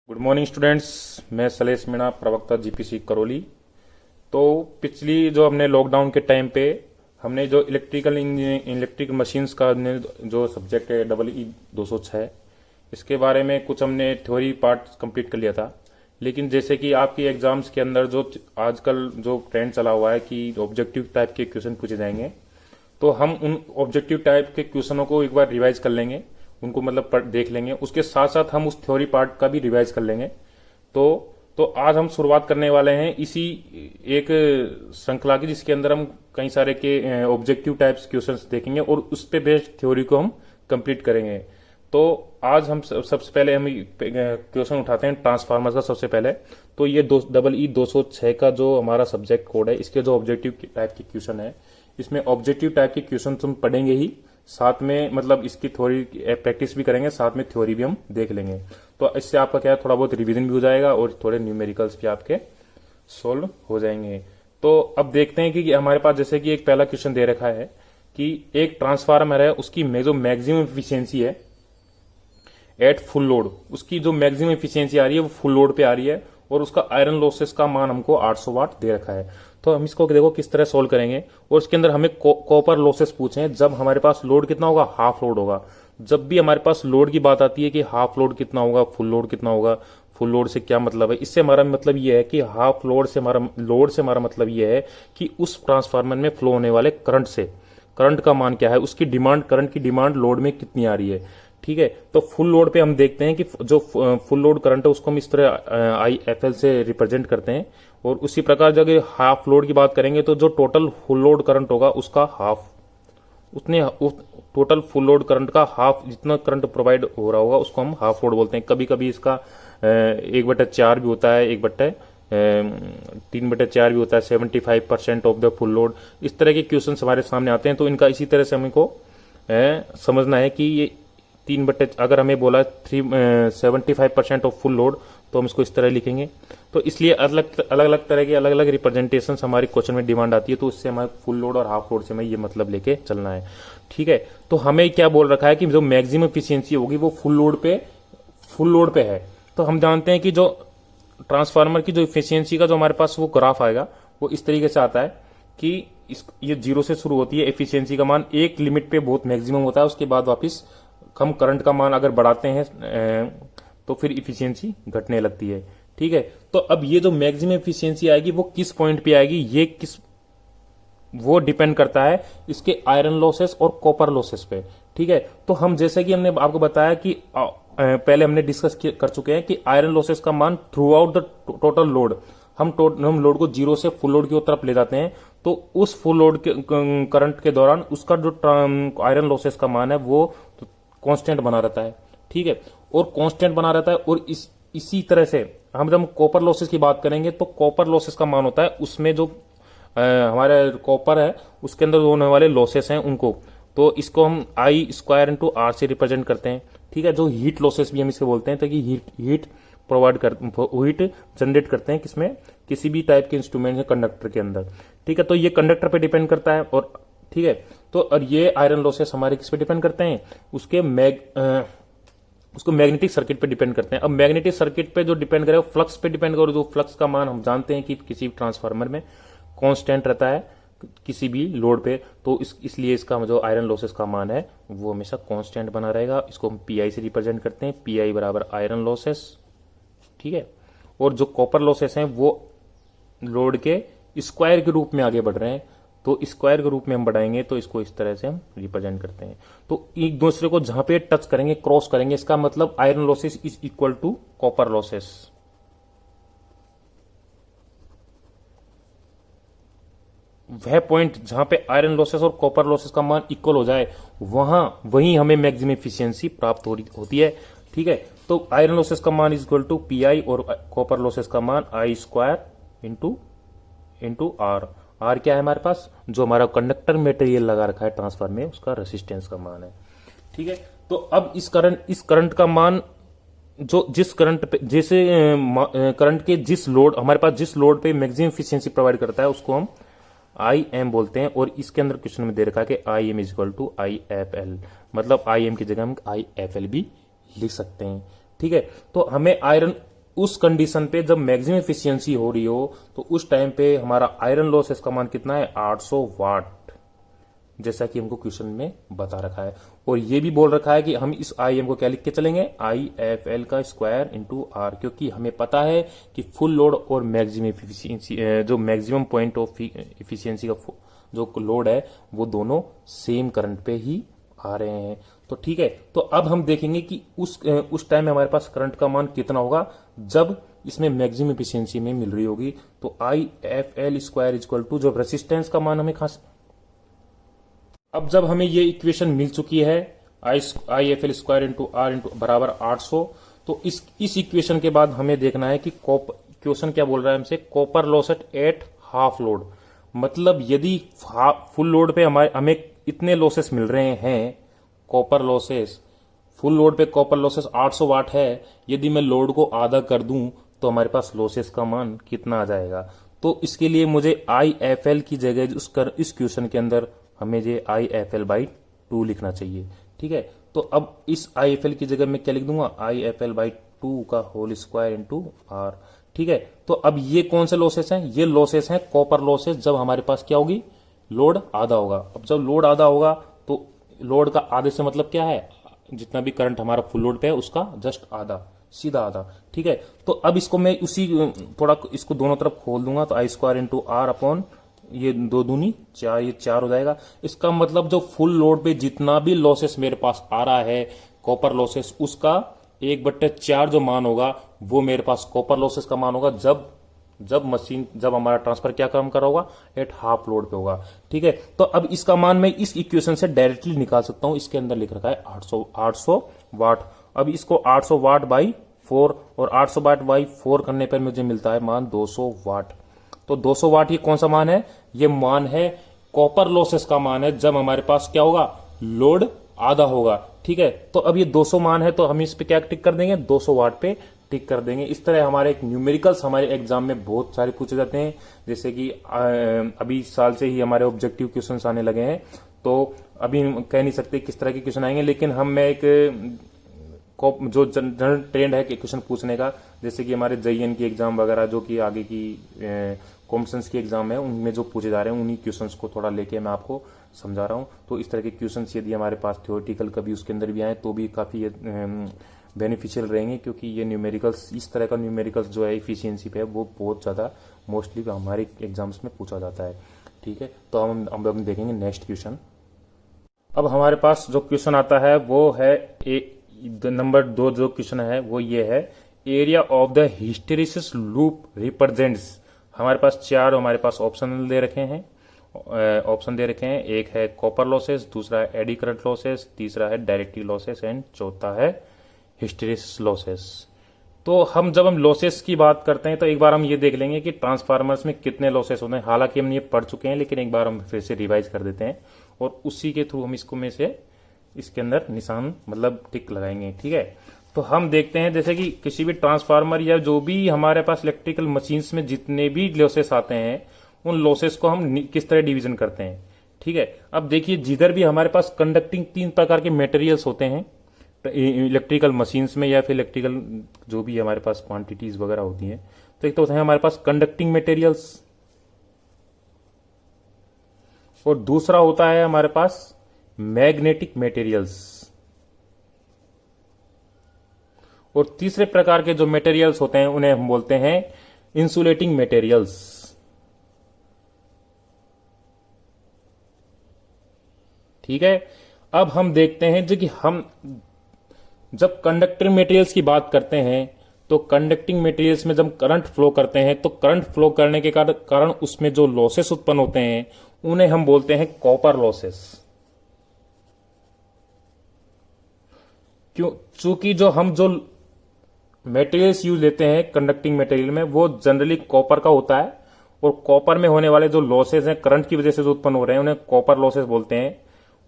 Good morning students. मैं सलेश मीणा, प्रवक्ता GPC Karauli. तो पिछली जो हमने लॉकडाउन के टाइम पे हमने जो इलेक्ट्रिक मशीन्स का जो सब्जेक्ट है EE 206, इसके बारे में कुछ हमने थ्योरी पार्ट कंप्लीट कर लिया था। लेकिन जैसे कि आपकी एग्जाम्स के अंदर जो आजकल जो ट्रेंड चला हुआ है कि ऑब्जेक्टिव टाइप के क्वेश्चन पूछे जाएंगे, तो हम उन ऑब्जेक्टिव टाइप के क्वेश्चनों को एक बार रिवाइज कर लेंगे, उनको मतलब देख लेंगे। उसके साथ साथ हम उस थ्योरी पार्ट का भी रिवाइज कर लेंगे। तो आज हम शुरुआत करने वाले हैं इसी एक श्रृंखला की, जिसके अंदर हम कई सारे के ऑब्जेक्टिव टाइप्स क्वेश्चंस देखेंगे और उस पे बेस्ड थ्योरी को हम कंप्लीट करेंगे। तो आज हम सबसे पहले हम क्वेश्चन उठाते हैं ट्रांसफार्मर का। सबसे पहले तो ये EE 206 का जो हमारा सब्जेक्ट कोड है, इसके जो ऑब्जेक्टिव टाइप के क्वेश्चन है, इसमें ऑब्जेक्टिव टाइप के क्वेश्चन तुम पढ़ेंगे ही, साथ में मतलब इसकी थ्योरी प्रैक्टिस भी करेंगे, साथ में थ्योरी भी हम देख लेंगे। तो इससे आपका क्या है, थोड़ा बहुत रिवीजन भी हो जाएगा और थोड़े न्यूमेरिकल्स भी आपके सोल्व हो जाएंगे। तो अब देखते हैं कि हमारे पास जैसे कि एक पहला क्वेश्चन दे रखा है कि एक ट्रांसफार्मर है, उसकी जो मैक्सिमम एफिशिएंसी है एट फुल लोड, उसकी जो मैक्सिमम एफिशिएंसी आ रही है वो फुल लोड पे आ रही है और उसका आयरन लॉसेस का मान हमको 800 वाट दे रखा है। तो हम इसको देखो किस तरह सोल्व करेंगे। और इसके अंदर हमें कॉपर लॉसेस पूछे हैं जब हमारे पास लोड कितना होगा, हाफ लोड होगा। जब भी हमारे पास लोड की बात आती है कि हाफ लोड कितना होगा, फुल लोड कितना होगा, फुल लोड से क्या मतलब है, इससे हमारा मतलब यह है कि हाफ लोड से हमारा मतलब यह है कि उस ट्रांसफार्मर में फ्लो होने वाले करंट का मान क्या है, उसकी डिमांड, करंट की डिमांड लोड में कितनी आ रही है। ठीक है, तो फुल लोड पे हम देखते हैं कि जो फुल लोड करंट है उसको हम इस तरह IFL से रिप्रेजेंट करते हैं। और उसी प्रकार जब हाफ लोड की बात करेंगे तो जो टोटल फुल लोड करंट होगा उसका half, total full load current का हाफ, जितना करंट प्रोवाइड हो रहा होगा उसको हम हाफ लोड बोलते हैं। कभी कभी इसका 1/4 भी होता है, 3/4 भी होता है, 75% ऑफ द फुल लोड। इस तरह के क्वेश्चन हमारे सामने आते हैं। तो इनका इसी तरह से हमको समझना है कि ये अगर हमें बोला 75% ऑफ फुल लोड, तो हम इसको इस तरह लिखेंगे। तो इसलिए अलग अलग तरह के अलग अलग रिप्रेजेंटेशन हमारे क्वेश्चन में डिमांड आती है। तो इससे हमारे फुल लोड और हाफ लोड से हमें ये मतलब लेके चलना है। ठीक है, तो हमें क्या बोल रखा है कि जो मैक्सिमम एफिशिएंसी होगी वो फुल लोड पे है। तो हम जानते हैं कि जो ट्रांसफार्मर की जो एफिशिएंसी का जो हमारे पास वो ग्राफ आएगा वो इस तरीके से आता है कि ये 0 से शुरू होती है एफिशिएंसी का मान, एक लिमिट पे बहुत मैक्सिमम होता है, उसके बाद वापिस हम करंट का मान अगर बढ़ाते हैं तो फिर इफिशियंसी घटने लगती है। ठीक है, तो अब ये जो मैक्सिमम इफिशियंसी आएगी वो किस पॉइंट पे आएगी, वो डिपेंड करता है इसके आयरन लॉसेस और कॉपर लॉसेस पे। ठीक है, तो हम जैसे कि हमने आपको बताया कि पहले हमने डिस्कस कर चुके हैं कि आयरन लॉसेस का मान through out the total load, हम लोड को 0 से फुल लोड की तरफ ले जाते हैं। तो उस फुल लोड के करंट के दौरान उसका जो आयरन लॉसेस का मान है वो कांस्टेंट बना रहता है। ठीक है, और कांस्टेंट बना रहता है। और इसी तरह से हम जब कॉपर लॉसेस की बात करेंगे तो कॉपर लॉसेस का मान होता है उसमें जो हमारे कॉपर है उसके अंदर होने वाले लॉसेस हैं उनको, तो इसको हम I² × R से रिप्रेजेंट करते हैं। ठीक है, जो हीट लॉसेस भी हम इसके बोलते हैं, ताकि हीट जनरेट करते हैं किसमें, किसी भी टाइप के इंस्ट्रूमेंट है कंडक्टर के अंदर। ठीक है, तो ये कंडक्टर पे डिपेंड करता है। और ठीक है, तो और ये आयरन लॉसेस हमारे किस पे डिपेंड करते हैं, उसको मैग्नेटिक सर्किट पे डिपेंड करते हैं। अब मैग्नेटिक सर्किट पे जो डिपेंड करे फ्लक्स पे डिपेंड करे, जो फ्लक्स का मान हम जानते हैं कि किसी भी ट्रांसफार्मर में कांस्टेंट रहता है किसी भी लोड पे। तो इसलिए इसका जो आयरन लॉसेस का मान है वो हमेशा कांस्टेंट बना रहेगा। इसको हम PI से रिप्रेजेंट करते हैं, PI बराबर आयरन लॉसेस। ठीक है, और जो कॉपर लॉसेस हैं वो लोड के स्क्वायर के रूप में आगे बढ़ रहे हैं, तो स्क्वायर के रूप में हम बढ़ाएंगे तो इसको इस तरह से हम रिप्रेजेंट करते हैं। तो एक दूसरे को जहां पे टच करेंगे, क्रॉस करेंगे, इसका मतलब iron losses is equal to copper losses. वह पॉइंट जहां पे आयरन लॉसेस और कॉपर लॉसेस का मान इक्वल हो जाए वहीं हमें मैक्सिमम एफिशिएंसी प्राप्त होती है। ठीक है, तो आयरन लॉसेस का मान इज इक्वल टू PI और कॉपर लॉसेस का मान I² इंटू R। R क्या है हमारे पास, जो हमारा कंडक्टर मटेरियल लगा रखा है ट्रांसफार्मर में उसका रेसिस्टेंस का मान है। ठीक है, तो अब इस करंट का मान जो जिस करंट पे, जैसे करंट के जिस लोड, हमारे पास जिस लोड पे मैक्सिमम एफिशिएंसी प्रोवाइड करता है उसको हम IM बोलते हैं। और इसके अंदर क्वेश्चन में दे रखा है कि IM is equal to IFL, मतलब IM की जगह हम IFL भी लिख सकते हैं। ठीक है, तो हमें आयरन उस कंडीशन पे जब मैक्सिमम एफिशिएंसी हो रही हो तो उस टाइम पे हमारा आयरन लॉसेस का मान कितना है 800 वाट, जैसा कि हमको क्वेश्चन में बता रखा है। और ये भी बोल रखा है कि हम इस आई एम को क्या लिख के चलेंगे, आई एफ एल का स्क्वायर इंटू आर, क्योंकि हमें पता है कि फुल लोड और मैक्सिमम एफिशिएंसी, जो मैक्सिमम पॉइंट ऑफ एफिशिएंसी का जो लोड है वो दोनों सेम करंट पे ही आ रहे हैं। तो ठीक है, तो अब हम देखेंगे कि उस टाइम में हमारे पास करंट का मान कितना होगा जब इसमें मैक्सिमम एफिशिएंसी में मिल रही होगी। तो I F L square equal to, जो रेसिस्टेंस का मान हमें खास, अब जब हमें ये इक्वेशन मिल चुकी है I F L square into R into बराबर 800, तो इस इक्वेशन के बाद हमें देखना है कि क्वेश्चन क्या बोल रहा है हमसे, copper loss at half load, मतलब यदि फुल लोड पे हमें इतने लॉसेस मिल रहे हैं, कॉपर लॉसेस फुल लोड पे कॉपर लॉसेस 800 वाट है, यदि मैं लोड को आधा कर दूं तो हमारे पास लॉसेस का मान कितना आ जाएगा। तो इसके लिए मुझे आई एफ एल की जगह इस क्वेश्चन के अंदर हमें ये आई एफ एल बाई 2 लिखना चाहिए। ठीक है, तो अब इस आई एफ एल की जगह मैं क्या लिख दूंगा, आई एफ एल बाई 2 का होल स्क्वायर इंटू आर। ठीक है, तो अब ये कौन से लॉसेस हैं, ये लॉसेस हैं कॉपर लॉसेस जब हमारे पास क्या होगी, लोड आधा होगा। अब जब लोड आधा होगा तो लोड का आधे से मतलब क्या है, जितना भी करंट हमारा फुल लोड पे है उसका जस्ट आधा, सीधा आधा। ठीक है, तो अब इसको मैं उसी थोड़ा इसको दोनों तरफ खोल दूंगा, तो आई स्क्वायर इंटू आर अपॉन ये 2 दूनी 4, ये 4 हो जाएगा। इसका मतलब जो फुल लोड पे जितना भी लॉसेस मेरे पास आ रहा है कॉपर लॉसेस, उसका 1/4 जो मान होगा वो मेरे पास कॉपर लॉसेस का मान होगा जब हमारा ट्रांसफर क्या काम कर रहा होगा, एट हाफ लोड पे होगा। ठीक है, तो अब इसका मान मैं इस इक्वेशन से डायरेक्टली निकाल सकता हूं। इसके अंदर लिख रखा है 800 वाट। अब इसको 800 वाट बाई 4 और 800 वाट बाई 4 करने पर मुझे मिलता है मान 200 वाट। तो 200 वाट ये कौन सा मान है, ये मान है कॉपर लॉसेस का मान है जब हमारे पास क्या होगा, लोड आधा होगा। ठीक है, तो अब ये 200 मान है तो हम इस पे क्या टिक कर देंगे, 200 वाट पे टिक कर देंगे। इस तरह हमारे एक न्यूमेरिकल्स हमारे एग्जाम में बहुत सारे पूछे जाते हैं, जैसे कि अभी साल से ही हमारे ऑब्जेक्टिव क्वेश्चंस आने लगे हैं, तो अभी कह नहीं सकते किस तरह के क्वेश्चन आएंगे, लेकिन हम एक जो जनरल ट्रेंड है कि क्वेश्चन पूछने का, जैसे कि हमारे जेईएन की एग्जाम वगैरह जो कि आगे की कॉम्पिटिशन्स की एग्जाम है उनमें जो पूछे जा रहे हैं, उन्हीं क्वेश्चंस को थोड़ा लेके मैं आपको समझा रहा हूं। तो इस तरह के क्वेश्चंस यदि हमारे पास थ्योरेटिकल कभी उसके अंदर भी आए तो भी काफी बेनिफिशियल रहेंगे, क्योंकि ये न्यूमेरिकल्स, इस तरह का न्यूमेरिकल्स जो है इफिशियंसी पे है वो बहुत ज्यादा मोस्टली हमारे एग्जाम्स में पूछा जाता है। ठीक है, तो हम देखेंगे नेक्स्ट क्वेश्चन। अब हमारे पास जो क्वेश्चन आता है वो है नंबर 2, जो क्वेश्चन है वो ये है, area of the hysteresis loop represents. हमारे पास 4 हमारे पास ऑप्शन दे रखे हैं, एक है कॉपर लॉसेस, दूसरा है एडी करंट लॉसेस, तीसरा है डायरेक्टली लॉसेस एंड चौथा है हिस्टेरिसिस लॉसेस। तो जब हम लॉसेस की बात करते हैं तो एक बार हम ये देख लेंगे कि ट्रांसफार्मर्स में कितने लॉसेस होते हैं। हालांकि हम ये पढ़ चुके हैं, लेकिन एक बार हम फिर से रिवाइज कर देते हैं और उसी के थ्रू हम इसको में से इसके अंदर निशान मतलब टिक लगाएंगे। ठीक है, तो हम देखते हैं जैसे कि किसी भी ट्रांसफार्मर या जो भी हमारे पास इलेक्ट्रिकल मशीन्स में जितने भी लॉसेस आते हैं उन लॉसेस को हम किस तरह डिवीजन करते हैं। ठीक है, अब देखिए जिधर भी हमारे पास कंडक्टिंग 3 प्रकार के मटेरियल्स होते हैं इलेक्ट्रिकल मशीन्स में या फिर इलेक्ट्रिकल जो भी हमारे पास क्वांटिटीज वगैरह होती हैं, तो एक तो होता है हमारे पास कंडक्टिंग मटेरियल्स और दूसरा होता है हमारे पास मैग्नेटिक मटेरियल्स, और तीसरे प्रकार के जो मटेरियल्स होते हैं उन्हें हम बोलते हैं इंसुलेटिंग मटेरियल्स। ठीक है, अब हम देखते हैं जो कि हम जब कंडक्टिंग मटेरियल्स की बात करते हैं तो कंडक्टिंग मटेरियल्स में जब करंट फ्लो करते हैं तो करंट फ्लो करने के कारण उसमें जो लॉसेस उत्पन्न होते हैं उन्हें हम बोलते हैं कॉपर लॉसेस। क्यों, चूंकि जो मटेरियल्स यूज लेते हैं कंडक्टिंग मटेरियल में वो जनरली कॉपर का होता है, और कॉपर में होने वाले जो लॉसेस हैं करंट की वजह से जो उत्पन्न हो रहे हैं उन्हें कॉपर लॉसेस बोलते हैं,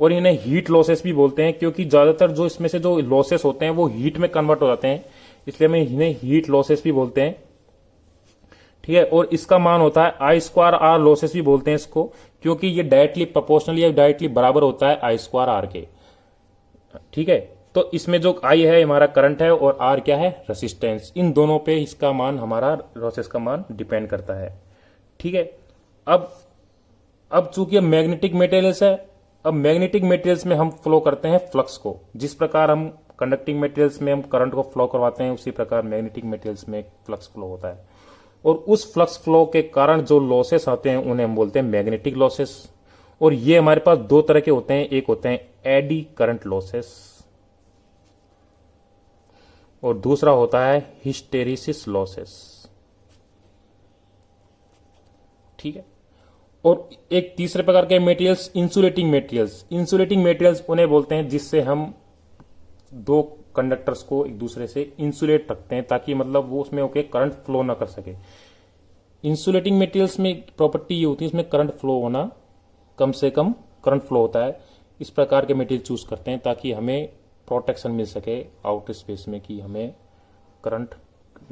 और इन्हें हीट लॉसेस भी बोलते हैं, क्योंकि ज्यादातर जो इसमें से जो लॉसेस होते हैं वो हीट में कन्वर्ट हो जाते हैं, इसलिए हम इन्हें हीट लॉसेस भी बोलते हैं। ठीक है, और इसका मान होता है आई स्क्वायर आर लॉसेस भी बोलते हैं इसको, क्योंकि ये डायरेक्टली प्रोपोर्शनल या डायरेक्टली बराबर होता है आई स्क्वायर आर के। ठीक है, तो इसमें जो आई है हमारा करंट है और आर क्या है, रेसिस्टेंस। इन दोनों पे इसका मान, हमारा लॉसेस का मान डिपेंड करता है। ठीक है। अब चूंकि अब मैग्नेटिक मटेरियल्स है, अब मैग्नेटिक मटेरियल्स में हम फ्लो करते हैं फ्लक्स को। जिस प्रकार हम कंडक्टिंग मटेरियल्स में हम करंट को फ्लो करवाते हैं, उसी प्रकार मैग्नेटिक मटेरियल्स में फ्लक्स फ्लो होता है। और उस फ्लक्स फ्लो के कारण जो लॉसेस आते हैं उन्हें हम बोलते हैं मैग्नेटिक लॉसेस। और ये हमारे पास दो तरह के होते हैं, एक होते हैं एडी करंट लॉसेस और दूसरा होता है हिस्टेरिसिस लॉसेस। ठीक है। और एक तीसरे प्रकार के materials, insulating materials. Insulating materials उन्हें बोलते हैं जिससे हम दो कंडक्टर्स को एक दूसरे से इंसुलेट रखते हैं, ताकि मतलब वो उसमें ओके करंट फ्लो ना कर सके। इंसुलेटिंग मटेरियल्स में प्रॉपर्टी ये होती है, इसमें करंट फ्लो होना, कम से कम करंट फ्लो होता है। इस प्रकार के मटेरियल चूज करते हैं ताकि हमें प्रोटेक्शन मिल सके आउटर स्पेस में, कि हमें करंट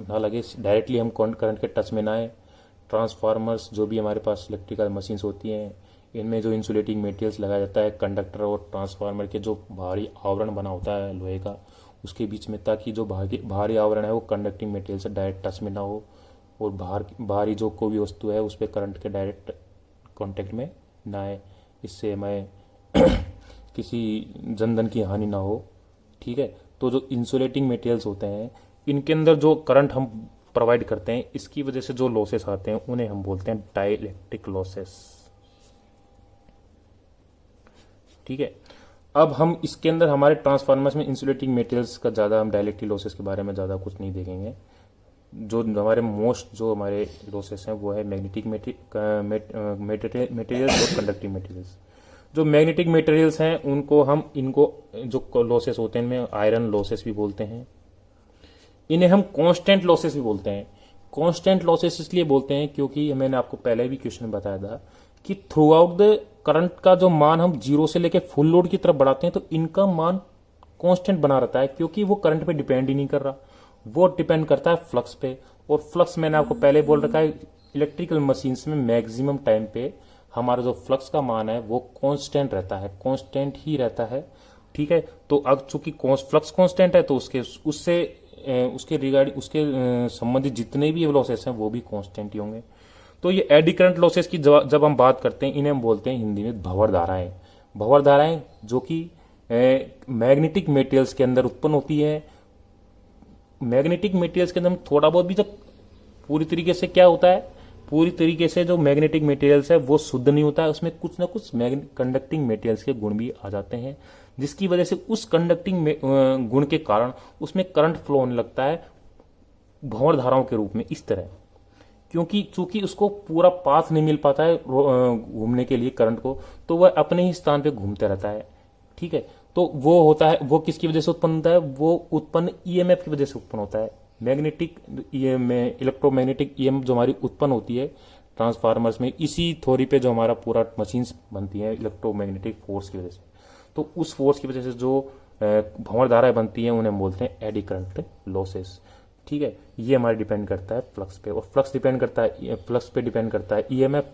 ना लगे, डायरेक्टली हम करंट के टच में ना आए। ट्रांसफार्मर्स, जो भी हमारे पास इलेक्ट्रिकल मशीन्स होती हैं, इनमें जो इंसुलेटिंग मटेरियल्स लगाया जाता है कंडक्टर और ट्रांसफार्मर के जो भारी आवरण बना होता है लोहे का, उसके बीच में, ताकि जो भारी आवरण है वो कंडक्टिंग मटेरियल से डायरेक्ट टच में ना हो और बाहरी जो कोई भी वस्तु है उस पर करंट के डायरेक्ट कॉन्टेक्ट में ना आए। इससे हमें किसी जनधन की हानि ना हो। ठीक है। तो जो इंसुलेटिंग मटेरियल्स होते हैं, इनके अंदर जो करंट हम प्रोवाइड करते हैं, इसकी वजह से जो लॉसेस आते हैं उन्हें हम बोलते हैं डाइलेक्ट्रिक लॉसेस। ठीक है। अब हम इसके अंदर हमारे ट्रांसफार्मर्स में इंसुलेटिंग मटेरियल्स का ज़्यादा, हम डाइलेक्ट्रिक लॉसेस के बारे में ज़्यादा कुछ नहीं देखेंगे। जो हमारे जो हमारे लॉसेस हैं वो है मैग्नेटिक मटेरियल्स और कंडक्टिंग मटेरियल्स। जो मैग्नेटिक मटेरियल्स हैं इनको जो लॉसेस होते हैं इनमें आयरन लॉसेस भी बोलते हैं। इन्हें हम कांस्टेंट लॉसेस भी बोलते हैं। कांस्टेंट लॉसेस इसलिए बोलते हैं क्योंकि मैंने आपको पहले भी क्वेश्चन में बताया था कि थ्रू आउट द करंट का जो मान हम जीरो से लेकर फुल लोड की तरफ बढ़ाते हैं तो इनका मान कांस्टेंट बना रहता है, क्योंकि वो करंट पे डिपेंड ही नहीं कर रहा, वो डिपेंड करता है फ्लक्स पे। और फ्लक्स मैंने आपको पहले बोल रखा है, इलेक्ट्रिकल मशीन्स में मैक्सिमम टाइम पे हमारा जो फ्लक्स का मान है वो कांस्टेंट रहता है, कांस्टेंट ही रहता है। ठीक है। तो अब चूंकि फ्लक्स कांस्टेंट है तो उसके रिगार्डिंग, उसके संबंधित जितने भी लॉसेस हैं वो भी कांस्टेंट ही होंगे। तो ये एडी करंट लॉसेस की जब हम बात करते हैं, इन्हें हम बोलते हैं हिंदी में भंवर धाराएं। भंवर धाराएं जो कि मैग्नेटिक मटेरियल्स के अंदर उत्पन्न होती है। मैग्नेटिक मटेरियल्स के अंदर थोड़ा बहुत भी, जब पूरी तरीके से क्या होता है, पूरी तरीके से जो मैग्नेटिक मटेरियल्स है वो शुद्ध नहीं होता है, उसमें कुछ ना कुछ कंडक्टिंग मटेरियल्स के गुण भी आ जाते हैं, जिसकी वजह से उस कंडक्टिंग गुण के कारण उसमें करंट फ्लो होने लगता है भंवर धाराओं के रूप में, इस तरह। क्योंकि चूंकि उसको पूरा पाथ नहीं मिल पाता है घूमने के लिए करंट को, तो वह अपने ही स्थान पे घूमते रहता है। ठीक है। तो वो होता है, वो किसकी वजह से उत्पन्न होता है, वो उत्पन्न ईएमएफ की वजह से उत्पन्न होता है। मैग्नेटिक इलेक्ट्रोमैग्नेटिक ईएमएफ जो हमारी उत्पन्न होती है ट्रांसफार्मर्स में, इसी थ्योरी पे जो हमारा पूरा मशीन्स बनती है इलेक्ट्रोमैग्नेटिक फोर्स की वजह से। तो उस फोर्स की वजह से जो भंवर धाराएं बनती हैं उन्हें हम बोलते हैं एडी करंट लॉसेस। ठीक है। ये हमारे डिपेंड करता है फ्लक्स पे, और फ्लक्स पे डिपेंड करता है ईएमएफ।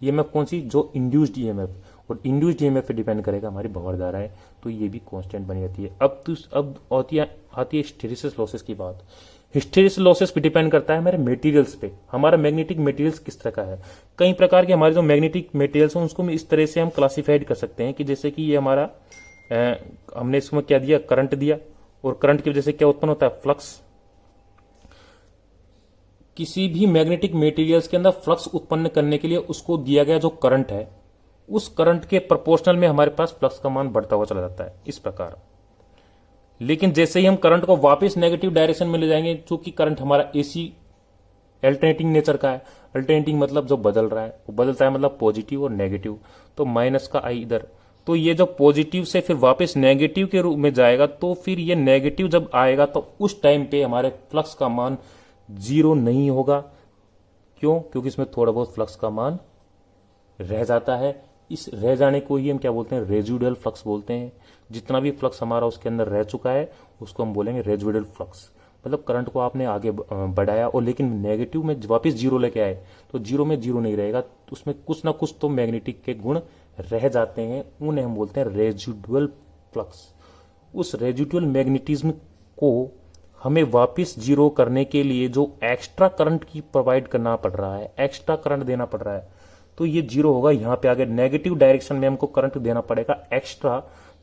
ईएमएफ कौन सी, जो इंड्यूस्ड ईएमएफ, और इंड्यूस्ड ईएमएफ पे डिपेंड करेगा हमारी भंवर धाराएं। तो ये भी कांस्टेंट बनी रहती है। अब आती है हिस्टेरिसिस लॉसेस की बात। हिस्टेरिसिस लॉसेस पे डिपेंड करता है हमारे मटेरियल्स पे, हमारा मैग्नेटिक मटेरियल्स किस तरह का है। कई प्रकार के हमारे जो मैग्नेटिक मटेरियल्स हैं उसको इस तरह से हम क्लासिफाइड कर सकते हैं कि जैसे कि ये हमारा हमने इसमें क्या दिया, करंट दिया, और करंट की वजह से क्या उत्पन्न होता है, फ्लक्स। किसी भी मैग्नेटिक मटेरियल्स के अंदर फ्लक्स उत्पन्न करने के लिए उसको दिया गया जो करंट है, उस करंट के प्रोपोर्शनल में हमारे पास फ्लक्स का मान बढ़ता हुआ चला जाता है, इस प्रकार। लेकिन जैसे ही हम करंट को वापस नेगेटिव डायरेक्शन में ले जाएंगे, क्योंकि करंट हमारा एसी अल्टरनेटिंग नेचर का है, अल्टरनेटिंग मतलब जो बदल रहा है, वो बदलता है मतलब पॉजिटिव और नेगेटिव, तो माइनस का आई इधर, तो ये जो पॉजिटिव से फिर वापस नेगेटिव के रूप में जाएगा, तो फिर ये नेगेटिव जब आएगा तो उस टाइम पे हमारे फ्लक्स का मान जीरो नहीं होगा। क्यों? क्योंकि इसमें थोड़ा बहुत फ्लक्स का मान रह जाता है। इस रह जाने को ही हम क्या बोलते हैं, रेजिडुअल फ्लक्स बोलते हैं। जितना भी फ्लक्स हमारा उसके अंदर रह चुका है उसको हम बोलेंगे रेजिडुअल फ्लक्स। मतलब करंट को आपने आगे बढ़ाया और लेकिन नेगेटिव में वापस जीरो लेके आए, तो जीरो में जीरो नहीं रहेगा, तो उसमें कुछ ना कुछ तो मैग्नेटिक के गुण रह जाते हैं, उन्हें हम बोलते हैं रेजिडुअल फ्लक्स। उस रेजिडुअल मैग्नेटिज्म को हमें वापस जीरो करने के लिए जो एक्स्ट्रा करंट की प्रोवाइड करना पड़ रहा है, एक्स्ट्रा करंट देना पड़ रहा है, तो ये जीरो होगा। यहां पे आगे नेगेटिव डायरेक्शन में हमको करंट देना पड़ेगा एक्स्ट्रा,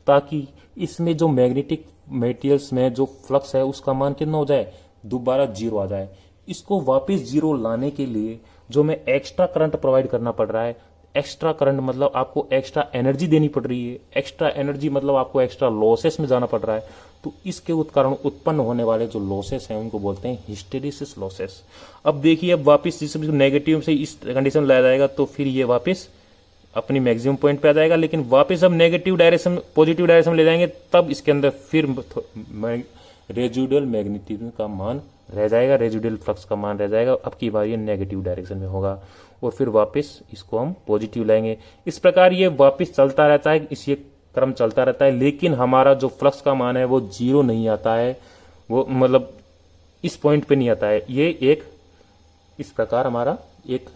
ताकि इसमें जो मैग्नेटिक मटेरियल्स में जो फ्लक्स है उसका मान कितना हो जाए, दोबारा जीरो आ जाए। इसको वापस जीरो लाने के लिए जो मैं एक्स्ट्रा करंट प्रोवाइड करना पड़ रहा है, एक्स्ट्रा करंट मतलब आपको एक्स्ट्रा एनर्जी देनी पड़ रही है, एक्स्ट्रा एनर्जी मतलब आपको एक्स्ट्रा लॉसेस में जाना पड़ रहा है। तो इसके कारण उत्पन्न होने वाले जो लॉसेस हैं उनको बोलते हैं हिस्टेरिसिस लॉसेस। अब देखिए, अब वापस जिस नेगेटिव से इस कंडीशन लाया जाएगा तो फिर ये वापस अपनी मैक्सिमम पॉइंट पे आ जाएगा, लेकिन वापस हम नेगेटिव डायरेक्शन पॉजिटिव डायरेक्शन में ले जाएंगे तब इसके अंदर फिर रेजिडुअल मैग्नेटिज्म का मान रह जाएगा, रेजिडुअल फ्लक्स का मान रह जाएगा। अब की बार ये नेगेटिव डायरेक्शन में होगा और फिर वापस इसको हम पॉजिटिव लाएंगे। इस प्रकार ये वापस चलता रहता है, इस ये क्रम चलता रहता है, लेकिन हमारा जो फ्लक्स का मान है वो जीरो नहीं आता है, वो मतलब इस पॉइंट पे नहीं आता है। ये एक इस प्रकार हमारा एक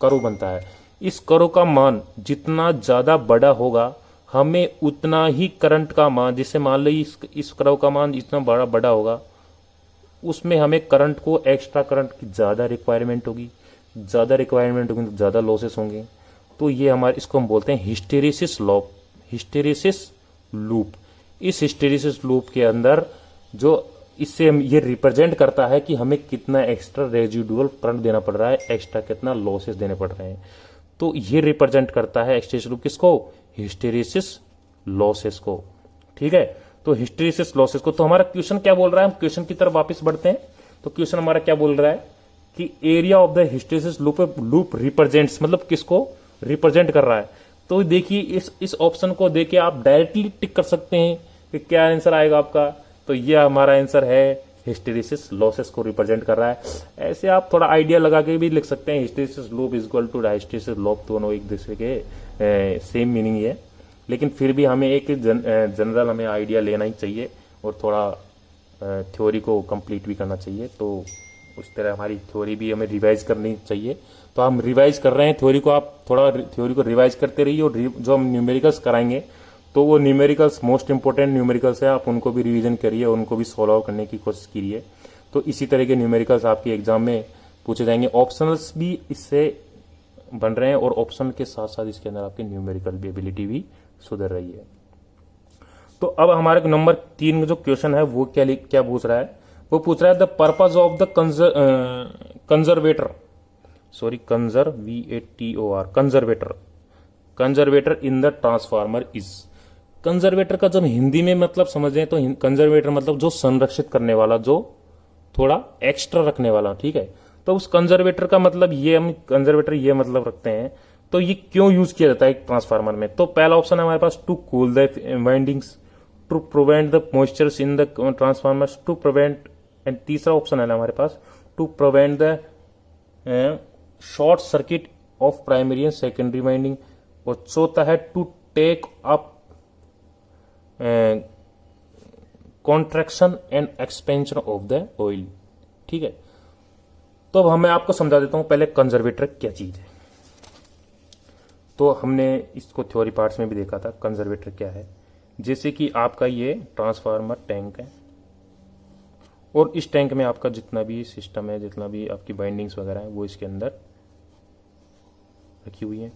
कर्व बनता है। इस कर्व का मान जितना ज्यादा बड़ा होगा हमें उतना ही करंट का मान, जिससे मान लो इस कर्व का मान जितना बड़ा होगा उसमें हमें करंट को एक्स्ट्रा करंट की ज्यादा रिक्वायरमेंट होगी, ज्यादा रिक्वायरमेंट होगी तो ज्यादा लॉसेस होंगे। तो ये हमारे इसको हम बोलते हैं हिस्टेरिसिस लॉ, हिस्टेरिसिस लूप। इस हिस्टेरिसिस लूप के अंदर जो इससे हम ये रिप्रेजेंट करता है कि हमें कितना एक्स्ट्रा रेजिडुअल करंट देना पड़ रहा है, एक्स्ट्रा कितना लॉसेस देने पड़ रहे हैं। तो ये रिप्रेजेंट करता है हिस्टेरिसिस लूप किसको, हिस्टेरिसिस लॉसेस को। ठीक है, तो हिस्टेरिसिस लॉसेस को। तो हमारा क्वेश्चन क्या बोल रहा है, हम क्वेश्चन की तरफ वापस बढ़ते हैं। तो क्वेश्चन हमारा क्या बोल रहा है कि area of the hysteresis loop represents, मतलब किसको रिप्रेजेंट कर रहा है। तो देखिए इस ऑप्शन को देके आप डायरेक्टली टिक कर सकते हैं कि क्या आंसर आएगा आपका। तो ये हमारा आंसर है, हिस्टेरिसिस लॉसेस को रिप्रेजेंट कर रहा है। ऐसे आप थोड़ा आइडिया लगा के भी लिख सकते हैं, hysteresis loop is equal to hysteresis loop, दोनों एक दूसरे के सेम मीनिंग है, लेकिन फिर भी हमें एक जनरल हमें आइडिया लेना ही चाहिए और थोड़ा थ्योरी को कंप्लीट भी करना चाहिए। तो उस तरह हमारी थ्योरी भी हमें रिवाइज करनी चाहिए। तो हम रिवाइज कर रहे हैं थ्योरी को, आप थोड़ा थ्योरी को रिवाइज करते रहिए। और जो हम न्यूमेरिकल्स कराएंगे तो वो न्यूमेरिकल्स मोस्ट इंपोर्टेंट न्यूमेरिकल्स है, आप उनको भी रिवीजन करिए, उनको भी सॉल्व करने की कोशिश कीजिए। तो इसी तरह के न्यूमेरिकल्स आपके एग्जाम में पूछे जाएंगे। ऑप्शनल्स भी इससे बन रहे हैं और ऑप्शन के साथ साथ इसके अंदर आपकी न्यूमेरिकल भी एबिलिटी भी सुधर रही है। तो अब हमारे नंबर 3 जो क्वेश्चन है वो क्या पूछ रहा है, वो पूछ रहा है the purpose of the conservator, sorry conservator in the transformer is. Conservator का जब हिंदी में मतलब समझें तो कंजर्वेटर मतलब जो संरक्षित करने वाला, जो थोड़ा एक्स्ट्रा रखने वाला। ठीक है, तो उस कंजर्वेटर का मतलब ये, हम कंजर्वेटर ये मतलब रखते हैं। तो ये क्यों यूज किया जाता है एक ट्रांसफार्मर में। तो पहला ऑप्शन है हमारे पास to cool the windings, to prevent the moistures in the transformers, to prevent, and तीसरा ऑप्शन है हमारे पास to prevent the short circuit of primary and secondary winding, और चौथा है to take up contraction and expansion of the oil. ठीक है, तो अब मैं आपको समझा देता हूं पहले कंजर्वेटर क्या चीज है। तो हमने इसको थ्योरी पार्ट्स में भी देखा था कंजर्वेटर क्या है। जैसे कि आपका ये ट्रांसफार्मर टैंक है और इस टैंक में आपका जितना भी सिस्टम है, जितना भी आपकी बाइंडिंग्स वगैरह है वो इसके अंदर रखी हुई है।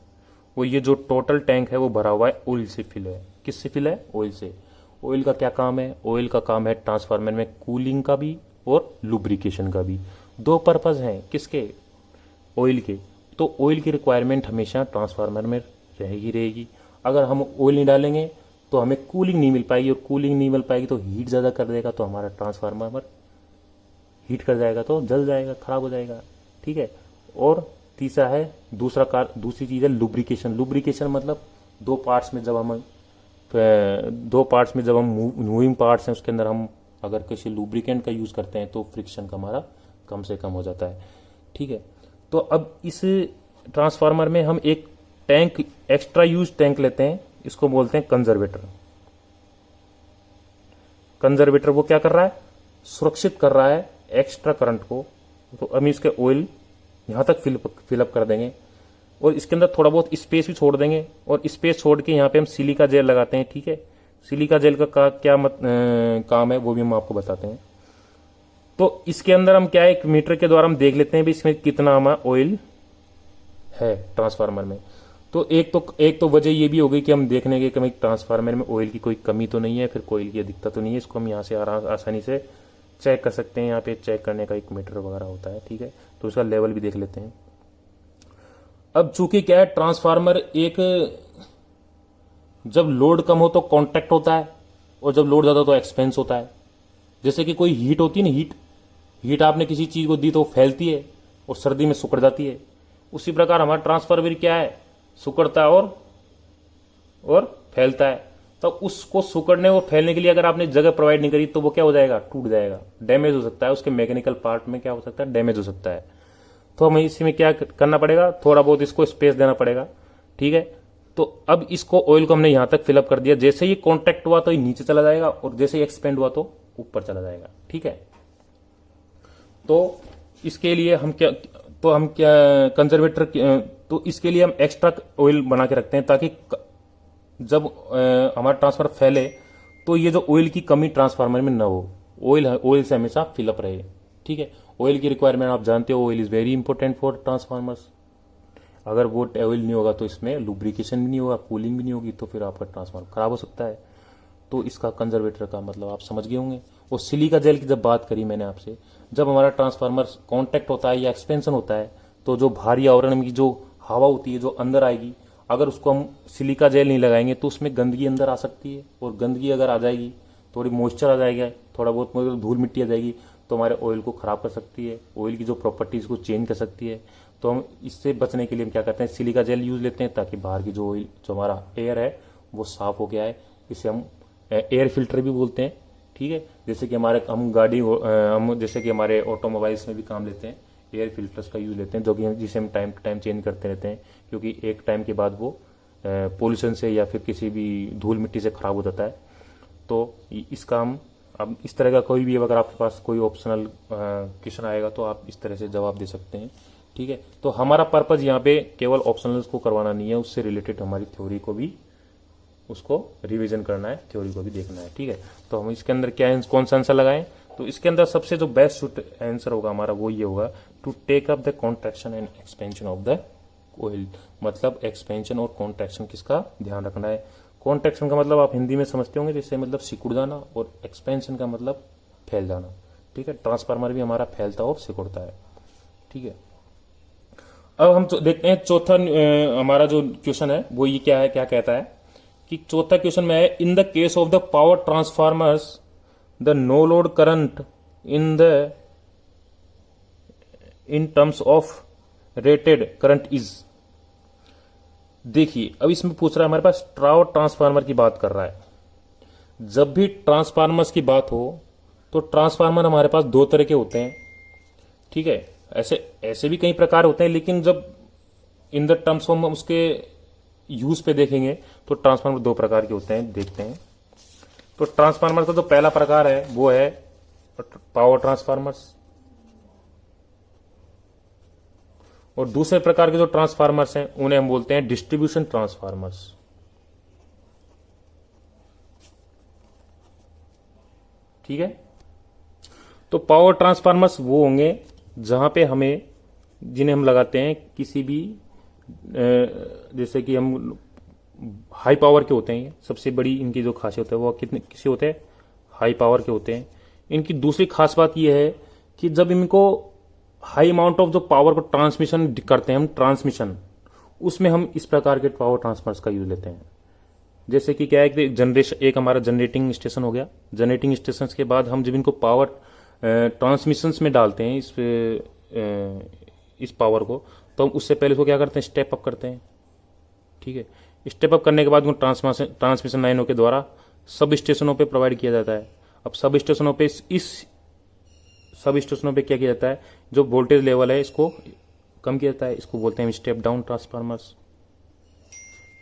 वो ये जो टोटल टैंक है वो भरा हुआ है ऑयल से फिल है। किससे फिल है, ऑयल से। ऑयल का क्या काम है, ऑयल का काम है ट्रांसफार्मर में कूलिंग का भी और लुब्रिकेशन का भी। दो पर्पज हैं किसके, ऑयल के। तो ऑयल की रिक्वायरमेंट हमेशा ट्रांसफार्मर में रहेगी। अगर हम ऑयल नहीं डालेंगे तो हमें कूलिंग नहीं मिल पाएगी, और कूलिंग नहीं मिल पाएगी तो हीट ज़्यादा कर देगा, तो हमारा ट्रांसफार्मर हीट कर जाएगा तो जल जाएगा, खराब हो जाएगा। ठीक है, और तीसरा है दूसरी चीज़ है लुब्रिकेशन। लुब्रिकेशन मतलब दो पार्ट्स में जब हम मूविंग पार्ट्स हैं उसके अंदर हम अगर किसी लुब्रिकेंट का यूज़ करते हैं तो फ्रिक्शन का हमारा कम से कम हो जाता है। ठीक है, तो अब इस ट्रांसफार्मर में हम एक टैंक, एक्स्ट्रा यूज टैंक लेते हैं, इसको बोलते हैं कंजर्वेटर। कंजर्वेटर वो क्या कर रहा है, सुरक्षित कर रहा है एक्स्ट्रा करंट को। तो हम इसके ऑयल यहां तक फिलअप कर देंगे और इसके अंदर थोड़ा बहुत स्पेस भी छोड़ देंगे, और स्पेस छोड़ के यहाँ पे हम सिलिका जेल लगाते हैं। ठीक है, सिलिका जेल का क्या काम है वो भी हम आपको बताते हैं। तो इसके अंदर हम क्या है, एक मीटर के द्वारा हम देख लेते हैं भी इसमें कितना हमारा ऑयल है ट्रांसफार्मर में। तो एक तो वजह ये भी हो गई कि हम देखने के कभी ट्रांसफार्मर में ऑयल की कोई कमी तो नहीं है, फिर कोई की दिक्कत तो नहीं है। इसको हम यहाँ से आसानी से चेक कर सकते हैं। यहाँ पे चेक करने का एक मीटर वगैरह होता है, ठीक है। तो उसका लेवल भी देख लेते हैं। अब चूंकि क्या है, ट्रांसफार्मर एक जब लोड कम हो तो कॉन्टैक्ट होता है, और जब लोड ज्यादा हो तो एक्सपेंस होता है। जैसे कि कोई हीट होती है ना, हीट आपने किसी चीज को दी तो फैलती है और सर्दी में सुकड़ जाती है। उसी प्रकार हमारा ट्रांसफार्मर क्या है, सुकड़ता है और फैलता है। तो उसको सुकड़ने और फैलने के लिए अगर आपने जगह प्रोवाइड नहीं करी तो वो क्या हो जाएगा, टूट जाएगा, डैमेज हो सकता है। उसके मैकेनिकल पार्ट में क्या हो सकता है, डैमेज हो सकता है। तो हमें इसी में क्या करना पड़ेगा, थोड़ा बहुत इसको स्पेस देना पड़ेगा, ठीक है। तो अब इसको ऑयल को हमने यहां तक फिलअप कर दिया। जैसे ही कॉन्टैक्ट हुआ तो ये नीचे चला जाएगा, और जैसे ही एक्सपेंड हुआ तो ऊपर चला जाएगा, ठीक है। तो इसके लिए हम क्या कंजर्वेटर, तो इसके लिए हम एक्स्ट्रा ऑयल बना के रखते हैं, ताकि जब हमारा ट्रांसफार्मर फैले तो ये जो ऑयल की कमी ट्रांसफार्मर में ना हो, ऑयल से हमेशा फिलअप रहे, ठीक है। ऑयल की रिक्वायरमेंट आप जानते हो, oil is very important for transformers. अगर वो ऑयल नहीं होगा तो इसमें लुब्रिकेशन भी नहीं होगा, कूलिंग भी नहीं होगी, तो फिर आपका ट्रांसफार्मर खराब हो सकता है। तो इसका कंजर्वेटर का मतलब आप समझ गए होंगे। और सिलिका जेल की जब बात करी मैंने आपसे, जब हमारा ट्रांसफार्मर कॉन्टैक्ट होता है या एक्सपेंशन होता है, तो जो भारी आवरण में जो हवा होती है जो अंदर आएगी, अगर उसको हम सिलिका जेल नहीं लगाएंगे तो उसमें गंदगी अंदर आ सकती है। और गंदगी अगर आ जाएगी, थोड़ी मॉइस्चर आ जाएगा, थोड़ा बहुत मतलब धूल मिट्टी आ जाएगी, तो हमारे ऑयल को खराब कर सकती है, ऑयल की जो प्रॉपर्टीज को चेंज कर सकती है। तो हम इससे बचने के लिए हम क्या करते हैं, सिलिका जेल यूज लेते हैं, ताकि बाहर की जो ऑयल, जो हमारा एयर है वो साफ हो गया है। इसे हम एयर फिल्टर भी बोलते हैं, ठीक है। जैसे कि हम जैसे कि हमारे ऑटोमोबाइल्स में भी काम लेते हैं, एयर फिल्टर्स का यूज लेते हैं, जो कि जिसे हम टाइम टू टाइम चेंज करते रहते हैं, क्योंकि एक टाइम के बाद वो पोल्यूशन से या फिर किसी भी धूल मिट्टी से खराब हो जाता है। तो इसका हम, अब इस तरह का कोई भी अगर आपके पास कोई ऑप्शनल क्वेश्चन आएगा तो आप इस तरह से जवाब दे सकते हैं, ठीक है। तो हमारा पर्पज यहाँ पे केवल ऑप्शनल्स को करवाना नहीं है, उससे रिलेटेड हमारी थ्योरी को भी, उसको रिवीजन करना है, थ्योरी को भी देखना है, ठीक है। तो हम इसके अंदर क्या कौन सा आंसर लगाएं, तो इसके अंदर सबसे जो बेस्ट सूट आंसर होगा हमारा वो ये होगा, to take up the contraction and expansion of the oil. मतलब एक्सपेंशन और कॉन्ट्रैक्शन किसका ध्यान रखना है। कॉन्ट्रैक्शन का मतलब आप हिंदी में समझते होंगे, जिससे मतलब सिकुड़ जाना, और एक्सपेंशन का मतलब फैल जाना, ठीक है। ट्रांसफार्मर भी हमारा फैलता और सिकुड़ता है, ठीक है। अब हम देखते हैं चौथा हमारा जो क्वेश्चन है वो ये क्या है, क्या कहता है कि चौथा क्वेश्चन में है, in the case of the power transformers the no load current in terms of rated current is. देखिए अब इसमें पूछ रहा है, हमारे पास पावर ट्रांसफार्मर की बात कर रहा है। जब भी ट्रांसफार्मर्स की बात हो तो ट्रांसफार्मर हमारे पास दो तरह के होते हैं, ठीक है। ऐसे भी कई प्रकार होते हैं, लेकिन जब इन द टर्म्स हम उसके यूज पे देखेंगे तो ट्रांसफार्मर दो प्रकार के होते हैं, देखते हैं। तो ट्रांसफार्मर का जो पहला प्रकार है वो है पावर ट्रांसफार्मर्स, और दूसरे प्रकार के जो ट्रांसफार्मर्स हैं उन्हें हम बोलते हैं डिस्ट्रीब्यूशन ट्रांसफार्मर्स, ठीक है। तो पावर ट्रांसफार्मर्स वो होंगे जहां पे जिन्हें हम लगाते हैं किसी भी, जैसे कि हम हाई पावर के होते हैं। सबसे बड़ी इनकी जो खासियत है वो किसी होते हैं, हाई पावर के होते हैं। इनकी दूसरी खास बात यह है कि जब इनको हाई अमाउंट ऑफ जो पावर को ट्रांसमिशन करते हैं हम, ट्रांसमिशन, उसमें हम इस प्रकार के पावर ट्रांसफार्मर्स का यूज लेते हैं। जैसे कि क्या है कि एक हमारा जनरेटिंग स्टेशन हो गया। जनरेटिंग स्टेशन के बाद हम जब इनको पावर ट्रांसमिशन में डालते हैं, इस पावर को, तो हम उससे पहले उसको क्या करते हैं, स्टेप अप करते हैं, ठीक है। स्टेप अप करने के बाद उनको ट्रांसमिशन लाइनों के द्वारा सब स्टेशनों पे प्रोवाइड किया जाता है। अब सब स्टेशनों पे सब स्टेशनों पे क्या किया जाता है, जो वोल्टेज लेवल है इसको कम किया जाता है, इसको बोलते हैं स्टेप डाउन ट्रांसफार्मर्स,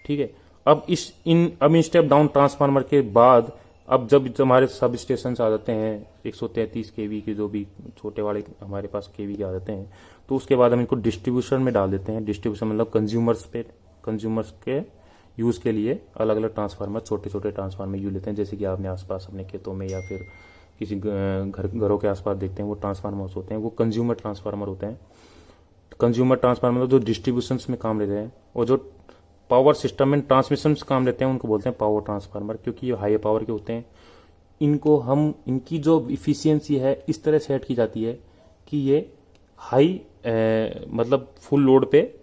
ठीक है। अब इन स्टेप डाउन ट्रांसफार्मर के बाद, अब जब हमारे सब स्टेशन आ जाते हैं 133 केवी के, जो भी छोटे वाले हमारे पास केवी के आ जाते हैं, तो उसके बाद हम इनको डिस्ट्रीब्यूशन में डाल देते हैं। डिस्ट्रीब्यूशन मतलब कंज्यूमर्स के यूज़ के लिए अलग अलग ट्रांसफार्मर, छोटे छोटे ट्रांसफार्मर यूज लेते हैं। जैसे कि आपने आसपास अपने खेतों में या फिर किसी घरों के आसपास देखते हैं वो ट्रांसफार्मर्स होते हैं, वो कंज्यूमर ट्रांसफार्मर होते हैं। कंज्यूमर ट्रांसफार्मर जो डिस्ट्रीब्यूशंस में काम लेते हैं और जो पावर सिस्टम में ट्रांसमिशन काम लेते हैं उनको बोलते हैं पावर ट्रांसफार्मर, क्योंकि ये हाई पावर के होते हैं। इनकी जो इफिशियंसी है इस तरह सेट की जाती है कि ये हाई मतलब फुल लोड पे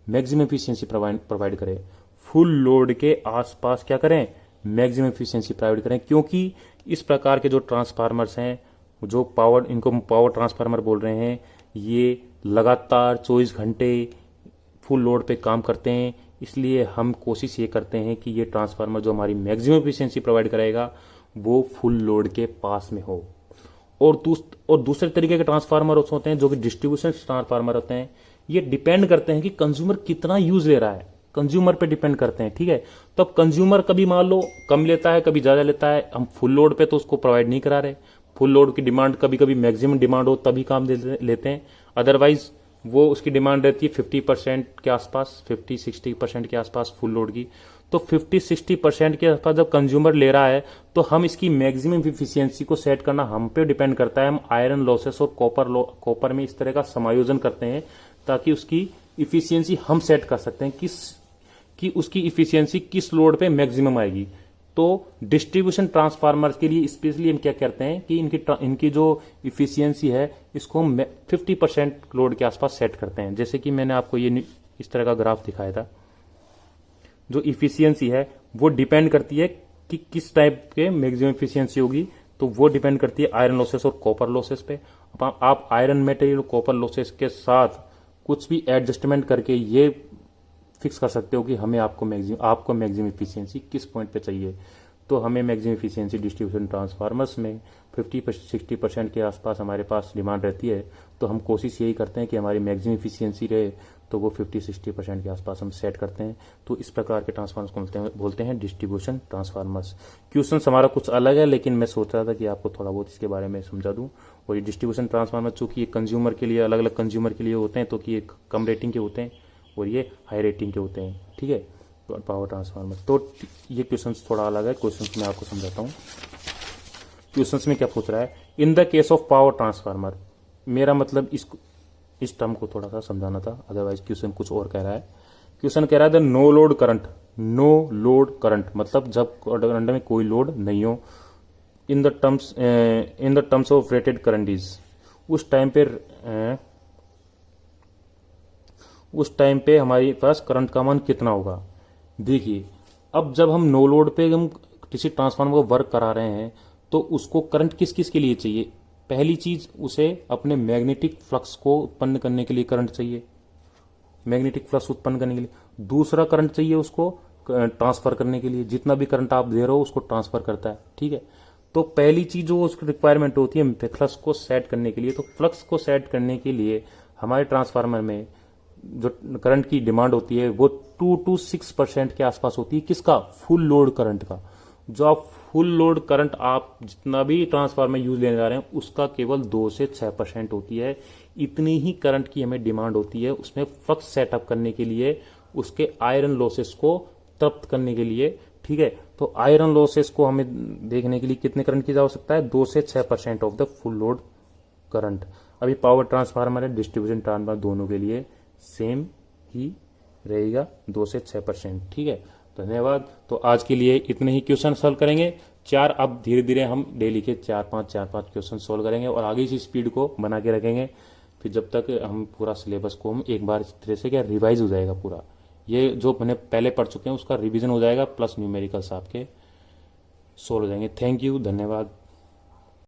मैक्सिमम एफिशिएंसी प्रोवाइड करें, फुल लोड के आसपास क्या करें, मैक्सिमम एफिशिएंसी प्रोवाइड करें। क्योंकि इस प्रकार के जो ट्रांसफार्मर्स हैं, जो इनको पावर ट्रांसफार्मर बोल रहे हैं, ये लगातार 24 घंटे फुल लोड पे काम करते हैं। इसलिए हम कोशिश ये करते हैं कि ये ट्रांसफार्मर जो हमारी मैक्सिमम एफिशिएंसी प्रोवाइड करेगा वो फुल लोड के पास में हो। और दूसरे तरीके के ट्रांसफार्मर होते हैं जो कि डिस्ट्रीब्यूशन ट्रांसफार्मर होते हैं। ये डिपेंड करते हैं कि कंज्यूमर कितना यूज ले रहा है, कंज्यूमर पे डिपेंड करते हैं। ठीक है, तो अब कंज्यूमर कभी मान लो कम लेता है, कभी ज्यादा लेता है, हम फुल लोड पे तो उसको प्रोवाइड नहीं करा रहे। फुल लोड की डिमांड कभी कभी मैक्सिमम डिमांड हो तभी काम लेते हैं, अदरवाइज वो उसकी डिमांड रहती है 50% के आसपास, 50-60% के आसपास फुल लोड की। तो 50-60% के आसपास जब कंज्यूमर ले रहा है तो हम इसकी मैक्सिमम इफिशियंसी को सेट करना हम पे डिपेंड करता है। हम आयरन लॉसेस और कॉपर में इस तरह का समायोजन करते हैं ताकि उसकी इफिशियंसी हम सेट कर सकते हैं कि उसकी इफिशियंसी किस लोड पे मैक्सिमम आएगी। तो डिस्ट्रीब्यूशन ट्रांसफार्मर के लिए स्पेशली हम क्या करते हैं कि इनकी जो इफिशियंसी है इसको हम 50% लोड के आसपास सेट करते हैं। जैसे कि मैंने आपको ये इस तरह का ग्राफ दिखाया था। जो इफिशियंसी है वो डिपेंड करती है कि किस टाइप के मैक्सिमम इफिशियंसी होगी, तो वो डिपेंड करती है आयरन लॉसेस और कॉपर लॉसेस पे। आप आयरन मटेरियल कॉपर लॉसेस के साथ कुछ भी एडजस्टमेंट करके ये फिक्स कर सकते हो कि हमें आपको मैक्सिमम इफिशियंसी किस पॉइंट पे चाहिए। तो हमें मैक्सिमम इफिशियंसी डिस्ट्रीब्यूशन ट्रांसफार्मर्स में 50-60% के आसपास हमारे पास डिमांड रहती है। तो हम कोशिश यही करते हैं कि हमारी मैक्सिमम इफिशियंसी रहे, तो वो 50-60% के आसपास हम सेट करते हैं। तो इस प्रकार के ट्रांसफार्मर्स को बोलते हैं डिस्ट्रीब्यूशन ट्रांसफार्मर्स। क्वेश्चन हमारा कुछ अलग है, लेकिन मैं सोच रहा था कि आपको थोड़ा बहुत इसके बारे में समझा दूं। और ये डिस्ट्रीब्यूशन ट्रांसफार्मर चूंकि ये कंज्यूमर के लिए अलग अलग कंज्यूमर के लिए होते हैं, तो कि ये कम रेटिंग के होते हैं और ये हाई रेटिंग के होते हैं। ठीक है, तो पावर ट्रांसफार्मर, तो ये क्वेश्चन थोड़ा अलग है। क्वेश्चन मैं आपको समझाता हूँ। क्वेश्चन में क्या पूछ रहा है, in the case of power transformer. मेरा मतलब इस टर्म को थोड़ा सा समझाना था, अदरवाइज क्वेश्चन कुछ और कह रहा है। क्वेश्चन कह रहा है the no load current, no load current मतलब जब करंट में कोई लोड नहीं हो, in the terms of rated current is, उस टाइम पे हमारे पास करंट का मान कितना होगा। देखिए, अब जब हम नो लोड पे हम किसी ट्रांसफार्मर को वर्क करा रहे हैं तो उसको करंट किस किस के लिए चाहिए। पहली चीज, उसे अपने मैग्नेटिक फ्लक्स को उत्पन्न करने के लिए करंट चाहिए, मैग्नेटिक फ्लक्स उत्पन्न करने के लिए। दूसरा करंट चाहिए उसको ट्रांसफर करने के लिए, जितना भी करंट आप दे रहे हो उसको ट्रांसफर करता है। ठीक है, तो पहली चीज जो उसकी रिक्वायरमेंट होती है फ्लक्स को सेट करने के लिए, तो फ्लक्स को सेट करने के लिए हमारे ट्रांसफार्मर में जो करंट की डिमांड होती है वो 2-6% के आसपास होती है। किसका, फुल लोड करंट का। जो आप फुल लोड करंट आप जितना भी ट्रांसफार्मर यूज लेने जा रहे हैं उसका केवल 2-6% होती है। इतनी ही करंट की हमें डिमांड होती है उसमें फ्लक्स सेटअप करने के लिए, उसके आयरन लॉसेस को तृप्त करने के लिए। ठीक है, तो आयरन लॉसेस को हमें देखने के लिए कितने करंट की आवश्यकता है, 2-6% of the full load current. अभी पावर ट्रांसफार्मर है, डिस्ट्रीब्यूशन ट्रांसफार्मर, दोनों के लिए सेम ही रहेगा, 2-6%। ठीक है, धन्यवाद। तो आज के लिए इतने ही क्वेश्चन सॉल्व करेंगे। अब धीरे धीरे हम डेली के 4-5 क्वेश्चन सॉल्व करेंगे और आगे इसी स्पीड को बना के रखेंगे। फिर जब तक हम पूरा सिलेबस को हम एक बार इस तरह से क्या रिवाइज हो जाएगा पूरा, ये जो मैंने पहले पढ़ चुके हैं उसका रिवीजन हो जाएगा, प्लस न्यूमेरिकल्स आपके सोल्व हो जाएंगे। थैंक यू, धन्यवाद।